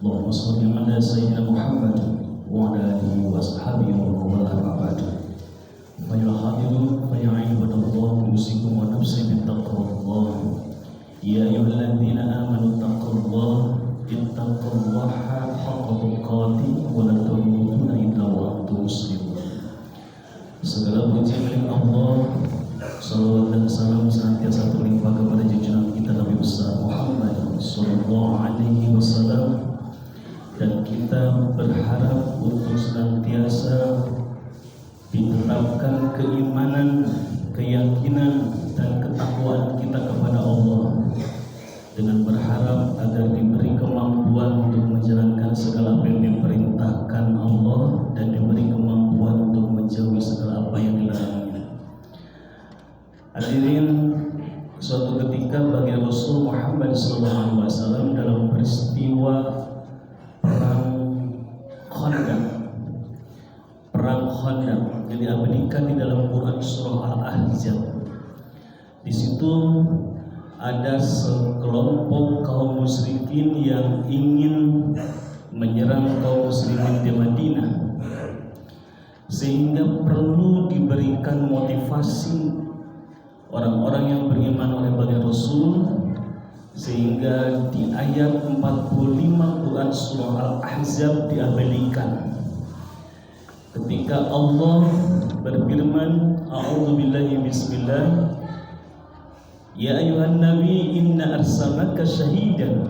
Allahumma shalli ala sayyidina Muhammad wa ala alihi wa ashabihi wa man wala ba'd. Fa ya hadirin fa ya ibadallah usikum wa nafsi bi taqwallah. Ya ayyuhalladzina amanu taqullaha ittaqullaha haqqa tuqatih wa la tamutunna illa wa antum muslimun. Segala puji milik Allah, salawat dan salam senantiasa terlimpah kepada junjungan kita Nabi besar Muhammad sallallahu alaihi wasallam, dan kita berharap untuk senantiasa diterapkan keimanan, keyakinan dan ketakwaan kita kepada Allah, dengan berharap agar diberi kemampuan untuk menjalankan segala apa yang diperintahkan Allah dan diberi kemampuan untuk menjauhi segala apa yang dilarangnya. Hadirin, suatu ketika bagi Rasul Muhammad SAW dalam peristiwa perang Khandaq yang diabadikan di dalam Quran surah Al-Ahzab. Di situ ada sekelompok kaum musyrikin yang ingin menyerang kaum muslimin di Madinah, sehingga perlu diberikan motivasi orang-orang yang beriman oleh baginda Rasul, sehingga di ayat 45 Quran surah Al-Ahzab diabadikan ketika Allah berfirman, a'udzubillahi bismillah, ya ayuhan nabi inna arsalnaka syahidan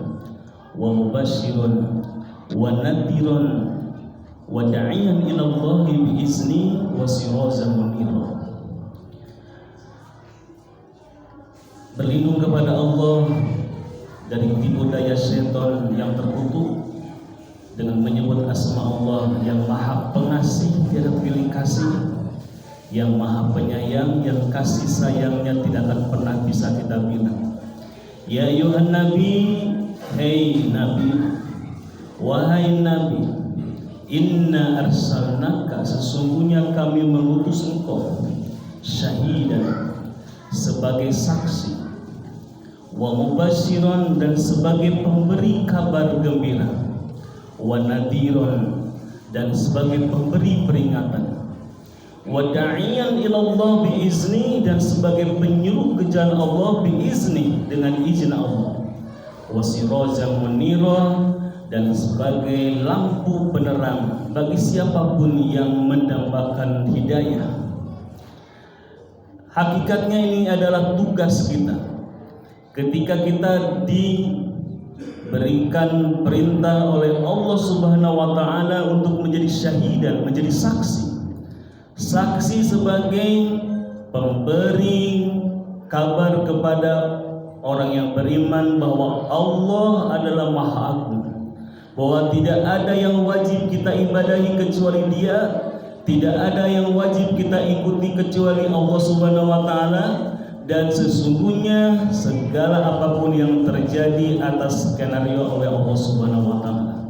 wa mubasyiran wa nadhiran wa da'iyan ila Allahi biizni wa sirajan munira. Berlindung kepada Allah dari tipu daya syaitan yang terkutuk dengan menyebut asma Allah yang maha pengasih tiada pilih kasih, yang maha penyayang, yang kasih sayangnya tidak akan pernah bisa kita bilang. Ya ayuhan nabi, hei nabi, wahai nabi, inna arsalnaka, sesungguhnya kami mengutus engkau, syahidan, sebagai saksi, wa mubasyiran, dan sebagai pemberi kabar gembira, wa nadhiran, dan sebagai pemberi peringatan, wa da'iyan ilallah biizni, dan sebagai penyuruh ke jalan Allah biizni, dengan izin Allah, wa sirajan munira, dan sebagai lampu penerang bagi siapapun yang mendambakan hidayah. Hakikatnya ini adalah tugas kita. Ketika kita diberikan perintah oleh Allah Subhanahu wa taala untuk menjadi syahidan, menjadi saksi. Saksi sebagai pemberi kabar kepada orang yang beriman bahwa Allah adalah Maha Agung, bahwa tidak ada yang wajib kita ibadahi kecuali Dia, tidak ada yang wajib kita ikuti kecuali Allah Subhanahu wa taala, dan sesungguhnya segala apapun yang terjadi atas skenario oleh Allah Subhanahu wa taala.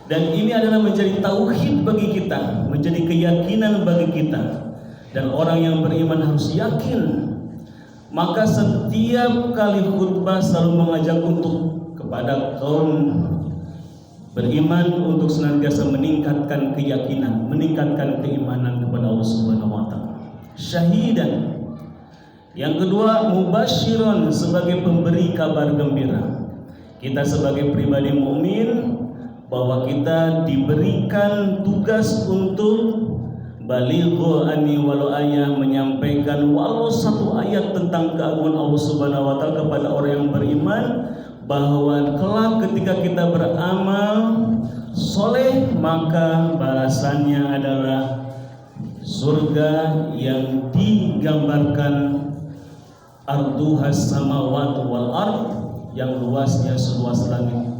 Dan ini adalah menjadi tauhid bagi kita, menjadi keyakinan bagi kita. Dan orang yang beriman harus yakin. Maka setiap kali khutbah selalu mengajak kepada kaum beriman untuk senantiasa meningkatkan keyakinan, meningkatkan keimanan kepada Allah Subhanahu wa taala. Syahidan. Yang kedua, mubasyiran, sebagai pemberi kabar gembira. Kita sebagai pribadi mukmin, bahwa kita diberikan tugas untuk balighu anni walau ayah, menyampaikan walau satu ayat tentang keagungan Allah Subhanahu wa taala kepada orang yang beriman, bahwa kelak ketika kita beramal soleh maka balasannya adalah surga yang digambarkan arduhas samawati wal ard, yang luasnya seluas langit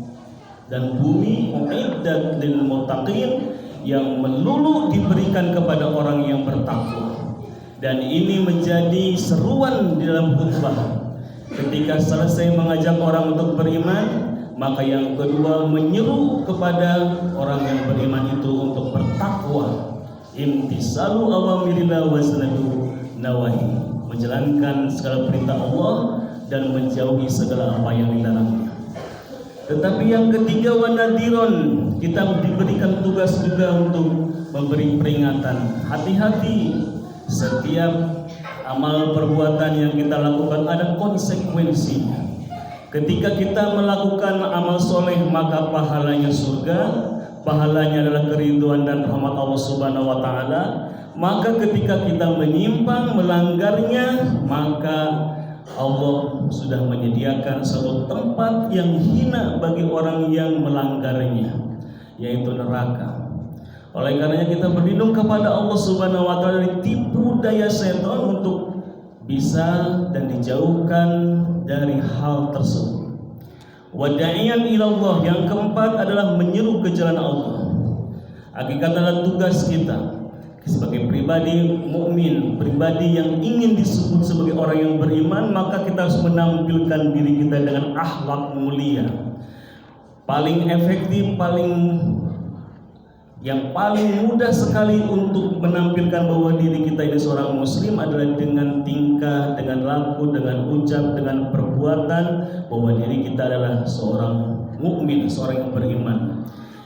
dan bumi, uiddat lil muttaqin, yang melulu diberikan kepada orang yang bertakwa. Dan ini menjadi seruan di dalam khutbah. Ketika selesai mengajak orang untuk beriman, maka yang kedua menyeru kepada orang yang beriman itu untuk bertakwa, imtisalu awamirillah wa sanadu nawahi, menjalankan segala perintah Allah dan menjauhi segala apa yang dilarangnya. Tetapi yang ketiga, wa nadhiron, kita diberikan tugas juga untuk memberi peringatan. Hati-hati, setiap amal perbuatan yang kita lakukan ada konsekuensinya. Ketika kita melakukan amal soleh maka pahalanya surga, pahalanya adalah keridhaan dan rahmat Allah Subhanahu wa taala. Maka ketika kita menyimpang, melanggarnya, maka Allah sudah menyediakan satu tempat yang hina bagi orang yang melanggarnya, yaitu neraka. Oleh karenanya kita berlindung kepada Allah Subhanahu wa taala dari tipu daya setan untuk bisa dan dijauhkan dari hal tersebut. Wada'iyan ilallah, yang keempat adalah menyeru ke jalan Allah. Hakikat adalah tugas kita sebagai pribadi mukmin, pribadi yang ingin disebut sebagai orang yang beriman, maka kita harus menampilkan diri kita dengan akhlak mulia. Paling efektif, yang paling mudah sekali untuk menampilkan bahwa diri kita ini seorang muslim adalah dengan tingkah, dengan laku, dengan ucap, dengan perbuatan bahwa diri kita adalah seorang mukmin, seorang yang beriman.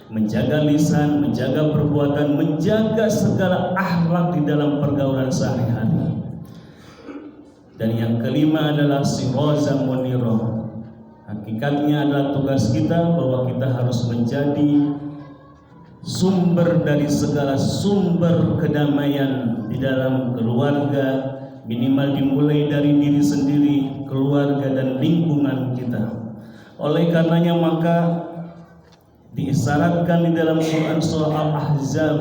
Menjaga lisan, menjaga perbuatan, menjaga segala akhlak di dalam pergaulan sehari-hari. Dan yang kelima adalah sirajan munira. Hakikatnya adalah tugas kita bahwa kita harus menjadi sumber dari segala sumber kedamaian di dalam keluarga, minimal dimulai dari diri sendiri, keluarga dan lingkungan kita. Oleh karenanya maka diisyaratkan di dalam Quran surah Al-Ahzab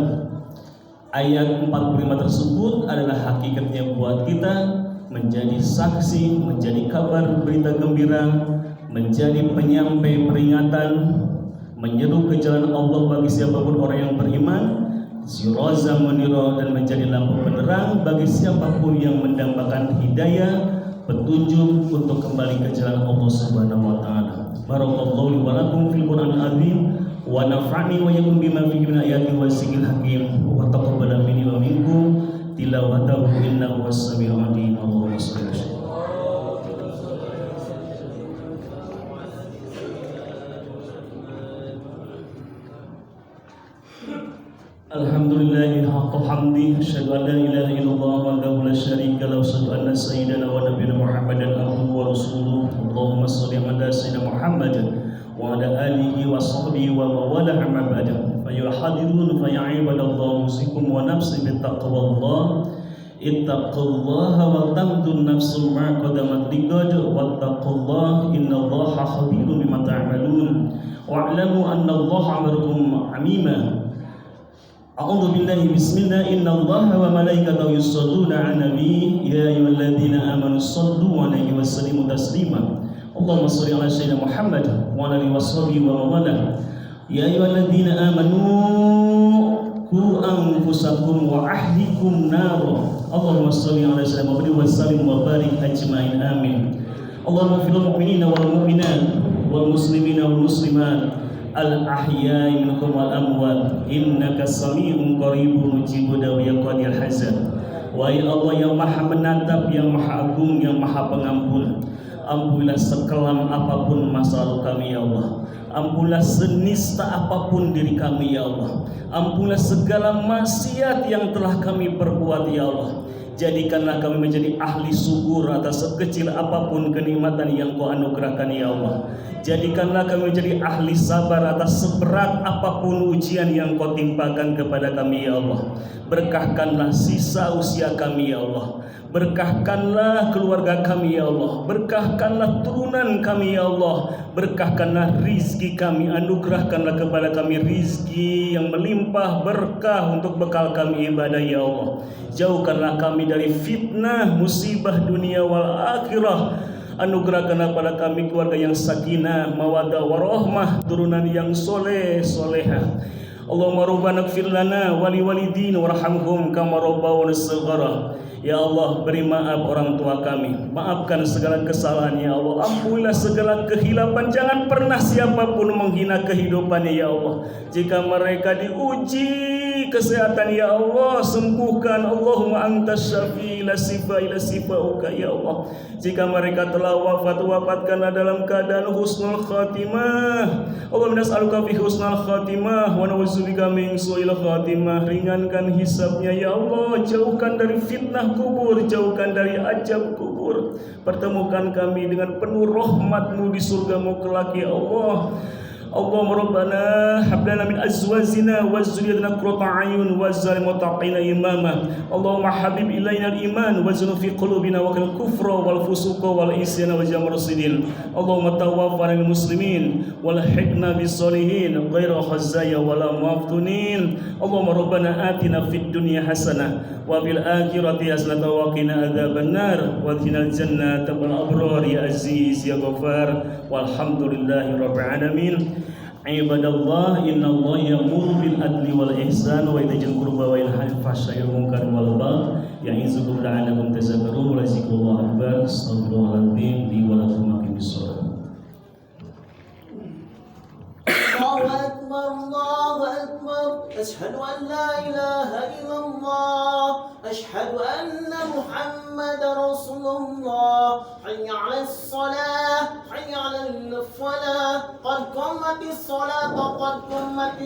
ayat 45 tersebut adalah hakikatnya buat kita menjadi saksi, menjadi kabar berita gembira, menjadi penyampai peringatan, menyeru ke jalan Allah bagi siapapun orang yang beriman, sirajan munira, dan menjadi lampu penerang bagi siapapun yang mendambakan hidayah, petunjuk untuk kembali ke jalan Allah Subhanahu wa taala. Barakallahu li wa lakum fil Qur'anil azim wa nafa'ani wa iyyakum bima fihi min ayati wa zikril hakim wa taqabbal minni wa minkum tilawatahu innahu was-sami'ul 'alim. Allahumma shalli ala Alhamdulillahi haqqa hamdi, asyhadu an la ilaha illallah wahdahu la syarika lahu, asyhadu anna sayyidana wa nabiyana Muhammadan abduhu wa rasuluh. Allahumma shalli ala sayyidina Muhammad wa ala alihi wa sahbihi wa mawala amma ba'd. Fa ya hadirun fa ya ibadallah, usikum wa nafsi bi taqwallah. Ittaqullaha wa tamdun nafsun ma qadamat liqad wattaqullaha innallaha khabirun bima ta'malun. Wa'lamu annallaha amarukum amima. A'udzu billahi bismillah, innallaha wa malaikatahu yusholluna 'alan nabi ya ayyuhalladzina amanu shollu 'alaihi wa sallimu taslima. Allahumma shalli 'ala sayyidina Muhammad wa 'ala alihi washabihi wa mawala. Ya ayyuhalladzina amanu qu anfusakum wa ahlikum nar. Allahumma shalli 'ala sayyidina Muhammad wa sallim wa barik ajmain, amin. Allahumma fil mu'minina wal mu'minat wal muslimina wal muslimat al-ahya'i minkum wal amwat innaka sami'un qaribun mujibud da'wat qadir hazan. Wahai Allah yang maha menatap, yang maha agung, yang maha pengampun, ampunilah sekelam apapun masa lalu kami ya Allah. Ampunilah senista apapun diri kami ya Allah. Ampunilah segala maksiat yang telah kami perbuat ya Allah. Jadikanlah kami menjadi ahli syukur atas sekecil apapun kenikmatan yang Kau anugerahkan ya Allah. Jadikanlah kami menjadi ahli sabar atas seberat apapun ujian yang Kau timpakan kepada kami ya Allah. Berkahkanlah sisa usia kami ya Allah. Berkahkanlah keluarga kami ya Allah. Berkahkanlah turunan kami ya Allah. Berkahkanlah rizki kami. Anugerahkanlah kepada kami rizki yang melimpah berkah untuk bekal kami ibadah ya Allah. Jauhkanlah kami dari fitnah musibah dunia wal akhirah. Anugerahkanlah pada kami keluarga yang sakinah, mawaddah warahmah, turunan yang soleh solehah. Allahumma rabbana ighfir lana wa liwalidina warhamhum kama rabbawna shaghara. Ya Allah, beri maaf orang tua kami, maafkan segala kesalahan ya Allah. Ampunilah segala kehilapan, jangan pernah siapapun menghina kehidupannya ya Allah. Jika mereka diuji kesehatan ya Allah, sembuhkan Allahumma antas syafi la sifa ila sifauka ya Allah. Jika mereka telah wafat, wafatkanlah dalam keadaan husnul khatimah. Allahumma nas'aluka fi husnul khatimah wa na'udzubika min su'il khatimah. Ringankan hisabnya ya Allah, jauhkan dari fitnah kubur, jauhkan dari ajab kubur. Pertemukan kami dengan penuh rahmat-Mu di surga-Mu kelak ya Allah. Allahumma rabbana hab lana min azwajina wa dzurriyyatina qurrata a'yun waj'alna muttaqina imama. Allahumma habib ilaina al-iman waj'alhu fi qulubina wa kal kufra wal fusuqa wal isyana wa jamal rasidin. Allahumma tawaffana lil muslimin wal hiqna bis solihin ghaira khazaya wala maftunin. Allahumma rabbana atina fid dunya hasanah wa fil akhirati hasanah wa qina adzabannar wa qina jannata wal abrar ya aziz ya ghafar walhamdulillahi rabbil alamin. Ibadallah, innallaha ya'muru bil adli wal ihsan wa yaj'al qurba wa yanha 'anil fahsya'i wal munkari wal baghi ya'izukum la'allakum tadhakkarun. Wa zikrullah akbar. Astaghfirullahaladzim li wa lakum aqimis shalah. Allahu akbar, Allahu akbar. Asyhadu an la ilaha illallah, asyhadu anna Muhammadar Rasulullah. Hayya 'alas shalah, hayya 'alal falah. Qad qamatis shalah, qad qamatis